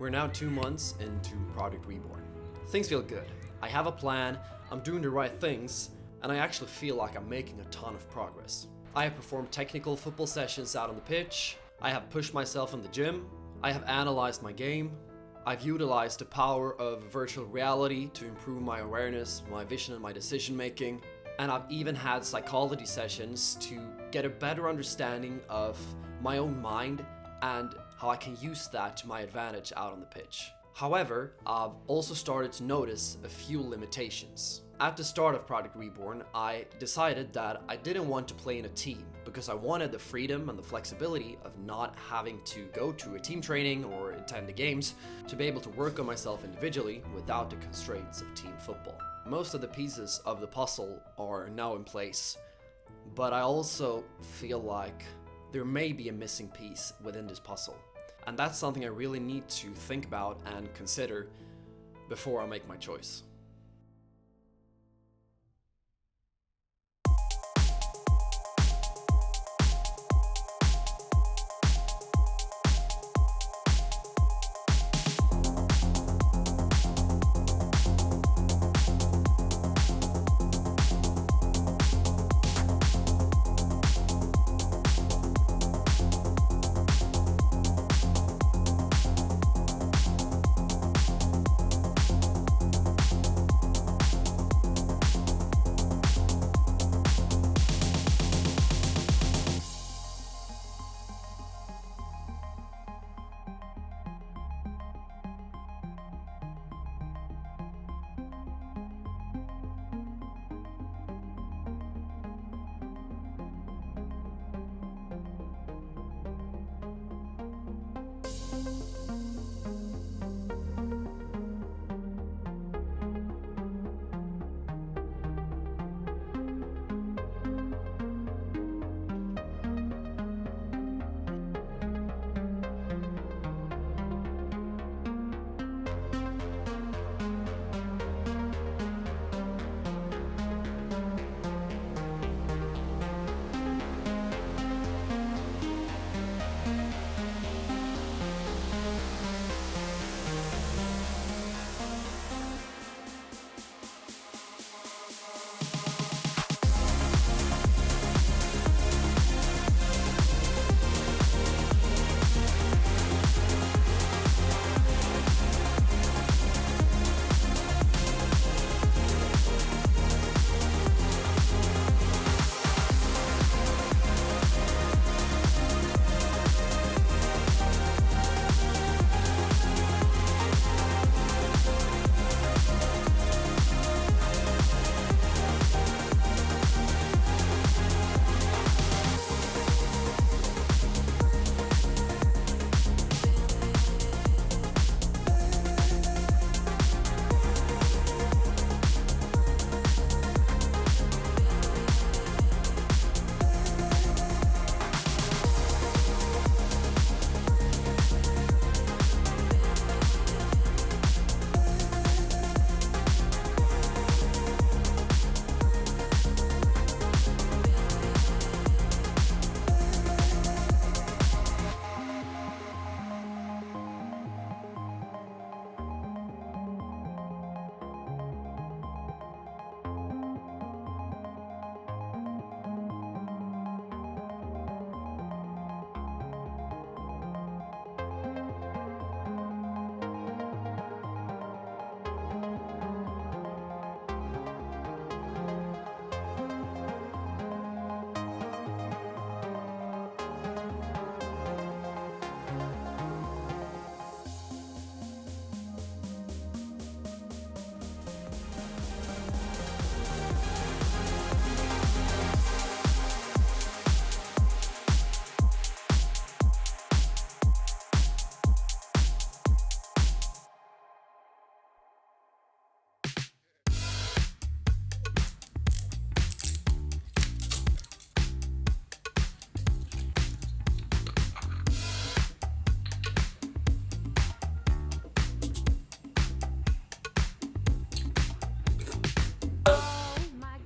We're now 2 months into Project Reborn. Things feel good. I have a plan, I'm doing the right things, and I actually feel like I'm making a ton of progress. I have performed technical football sessions out on the pitch, I have pushed myself in the gym, I have analyzed my game, I've utilized the power of virtual reality to improve my awareness, my vision and my decision making, and I've even had psychology sessions to get a better understanding of my own mind and how I can use that to my advantage out on the pitch. However, I've also started to notice a few limitations. At the start of Project Reborn, I decided that I didn't want to play in a team because I wanted the freedom and the flexibility of not having to go to a team training or attend the games to be able to work on myself individually without the constraints of team football. Most of the pieces of the puzzle are now in place, but I also feel like there may be a missing piece within this puzzle. And that's something I really need to think about and consider before I make my choice.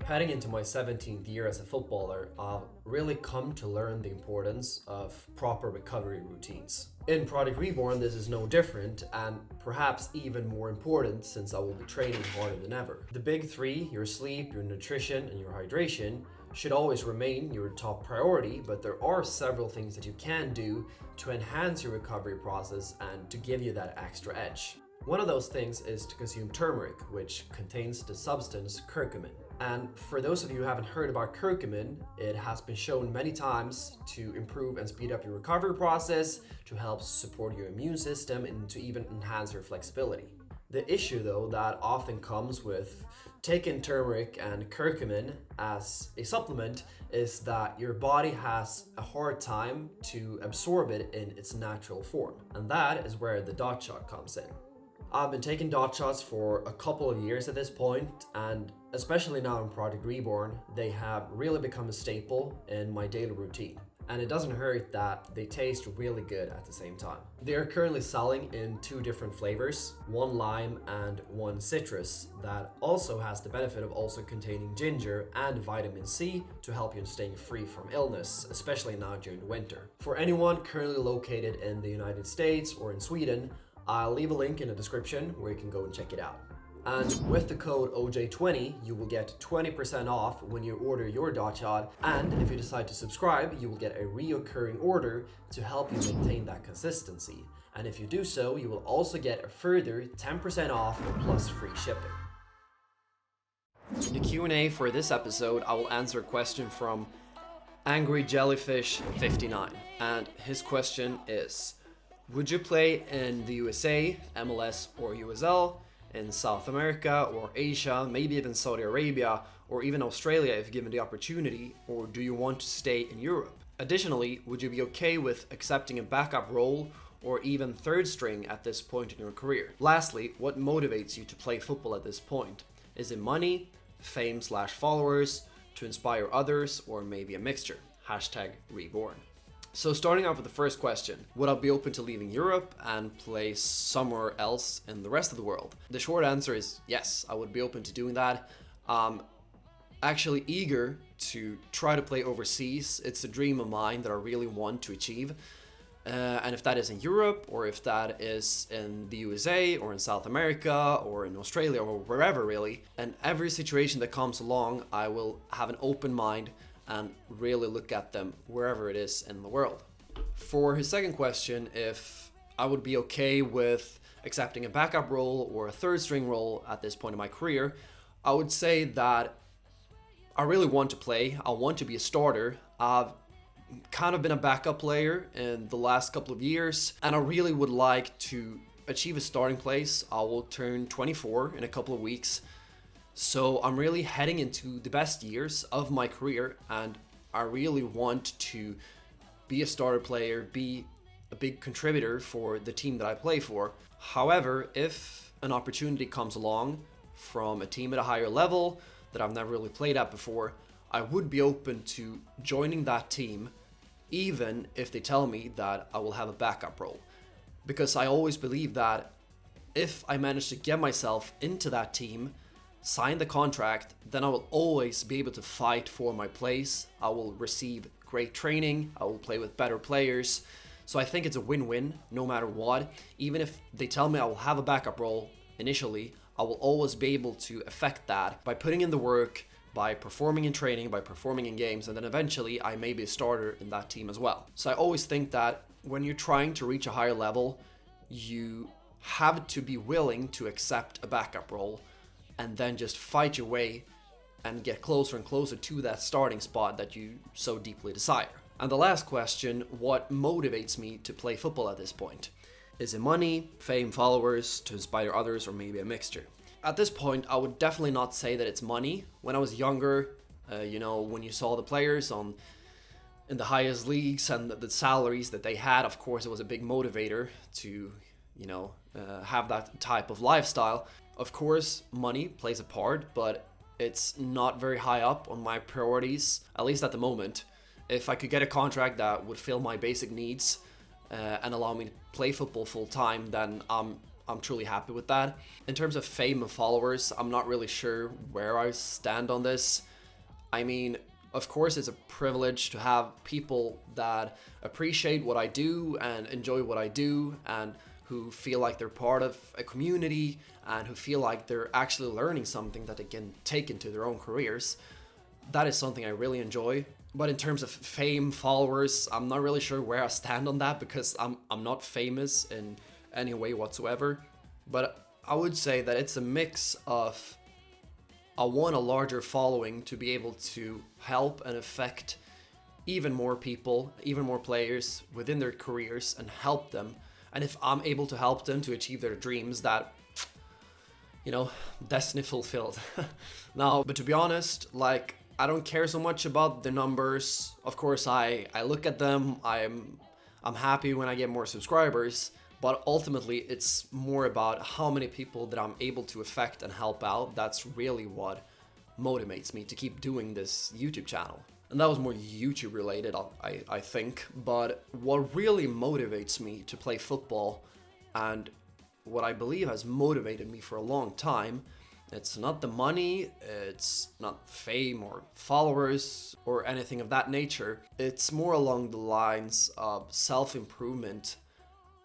Heading into my 17th year as a footballer, I've really come to learn the importance of proper recovery routines. In Project Reborn, this is no different, and perhaps even more important since I will be training harder than ever. The big three, your sleep, your nutrition, and your hydration, should always remain your top priority, but there are several things that you can do to enhance your recovery process and to give you that extra edge. One of those things is to consume turmeric, which contains the substance curcumin. And for those of you who haven't heard about curcumin, it has been shown many times to improve and speed up your recovery process, to help support your immune system, and to even enhance your flexibility. The issue though that often comes with taking turmeric and curcumin as a supplement is that your body has a hard time to absorb it in its natural form. And that is where the DotShot comes in. I've been taking DotShots for a couple of years at this point, and especially now in Project Reborn, they have really become a staple in my daily routine. And it doesn't hurt that they taste really good at the same time. They are currently selling in 2 different flavors, one lime and one citrus, that also has the benefit of also containing ginger and vitamin C to help you in staying free from illness, especially now during the winter. For anyone currently located in the United States or in Sweden, I'll leave a link in the description where you can go and check it out. And with the code OJ20, you will get 20% off when you order your DotShot. And if you decide to subscribe, you will get a reoccurring order to help you maintain that consistency. And if you do so, you will also get a further 10% off plus free shipping. In the Q&A for this episode, I will answer a question from Angry Jellyfish 59. And his question is, would you play in the USA, MLS, or USL, in South America or Asia, maybe even Saudi Arabia, or even Australia if given the opportunity, or do you want to stay in Europe? Additionally, would you be okay with accepting a backup role or even third string at this point in your career? Lastly, what motivates you to play football at this point? Is it money, fame/followers, to inspire others, or maybe a mixture? #Reborn. So starting off with the first question, would I be open to leaving Europe and play somewhere else in the rest of the world? The short answer is yes, I would be open to doing that. Actually eager to try to play overseas. It's a dream of mine that I really want to achieve. And if that is in Europe, or if that is in the USA, or in South America, or in Australia, or wherever really, and every situation that comes along, I will have an open mind and really look at them wherever it is in the world. For his second question, if I would be okay with accepting a backup role or a third string role at this point in my career, I would say that I really want to play. I want to be a starter. I've kind of been a backup player in the last couple of years, and I really would like to achieve a starting place. I will turn 24 in a couple of weeks. So I'm really heading into the best years of my career, and I really want to be a starter player, be a big contributor for the team that I play for. However, if an opportunity comes along from a team at a higher level that I've never really played at before, I would be open to joining that team, even if they tell me that I will have a backup role. Because I always believe that if I manage to get myself into that team, sign the contract, then I will always be able to fight for my place. I will receive great training, I will play with better players. So I think it's a win-win no matter what. Even if they tell me I will have a backup role initially, I will always be able to affect that by putting in the work, by performing in training, by performing in games, and then eventually I may be a starter in that team as well. So I always think that when you're trying to reach a higher level, you have to be willing to accept a backup role and then just fight your way and get closer and closer to that starting spot that you so deeply desire. And the last question, what motivates me to play football at this point? Is it money, fame, followers, to inspire others, or maybe a mixture? At this point, I would definitely not say that it's money. When I was younger, when you saw the players in the highest leagues and the salaries that they had, of course, it was a big motivator to, have that type of lifestyle. Of course, money plays a part, but it's not very high up on my priorities, at least at the moment. If I could get a contract that would fill my basic needs and allow me to play football full time, then I'm truly happy with that. In terms of fame and followers, I'm not really sure where I stand on this. I mean, of course, it's a privilege to have people that appreciate what I do and enjoy what I do, and who feel like they're part of a community and who feel like they're actually learning something that they can take into their own careers. That is something I really enjoy. But in terms of fame, followers, I'm not really sure where I stand on that, because I'm not famous in any way whatsoever. But I would say that it's a mix of, I want a larger following to be able to help and affect even more people, even more players within their careers, and help them. And if I'm able to help them to achieve their dreams, that, you know, destiny fulfilled. Now, but to be honest, like, I don't care so much about the numbers. Of course, I look at them, I'm happy when I get more subscribers, but ultimately it's more about how many people that I'm able to affect and help out. That's really what motivates me to keep doing this YouTube channel. And that was more YouTube related, I think. But what really motivates me to play football, and what I believe has motivated me for a long time, it's not the money, it's not fame or followers or anything of that nature. It's more along the lines of self-improvement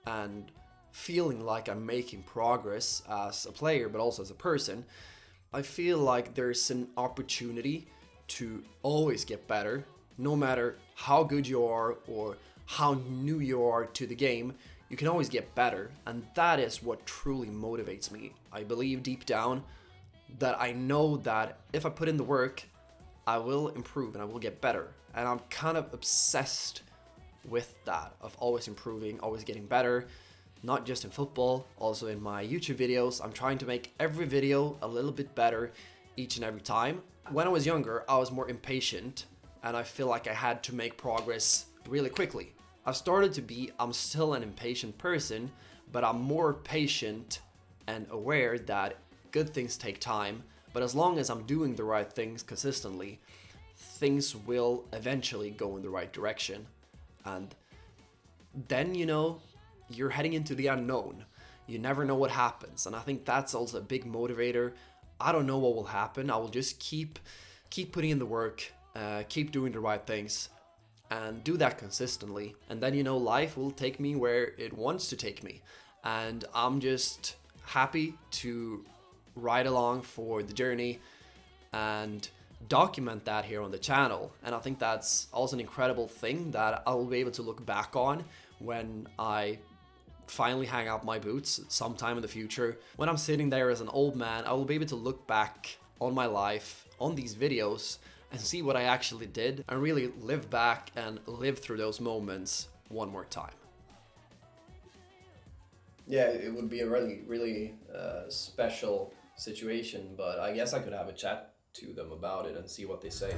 and feeling like I'm making progress as a player, but also as a person. I feel like there's an opportunity to always get better, no matter how good you are or how new you are to the game. You can always get better, and that is what truly motivates me. I believe deep down that I know that if I put in the work, I will improve and I will get better. And I'm kind of obsessed with that, of always improving, always getting better, not just in football, also in my YouTube videos. I'm trying to make every video a little bit better each and every time. When I was younger, I was more impatient, and I feel like I had to make progress really quickly. I've started to be, I'm still an impatient person, but I'm more patient and aware that good things take time, but as long as I'm doing the right things consistently, things will eventually go in the right direction. And then, you know, you're heading into the unknown. You never know what happens, and I think that's also a big motivator. I don't know what will happen. I will just keep putting in the work, keep doing the right things, and do that consistently. And then, you know, life will take me where it wants to take me. And I'm just happy to ride along for the journey and document that here on the channel. And I think that's also an incredible thing that I will be able to look back on when I finally hang up my boots sometime in the future. When I'm sitting there as an old man, I will be able to look back on my life, on these videos, and see what I actually did, and really live back and live through those moments one more time. Yeah, it would be a really special situation, but I guess I could have a chat to them about it and see what they say.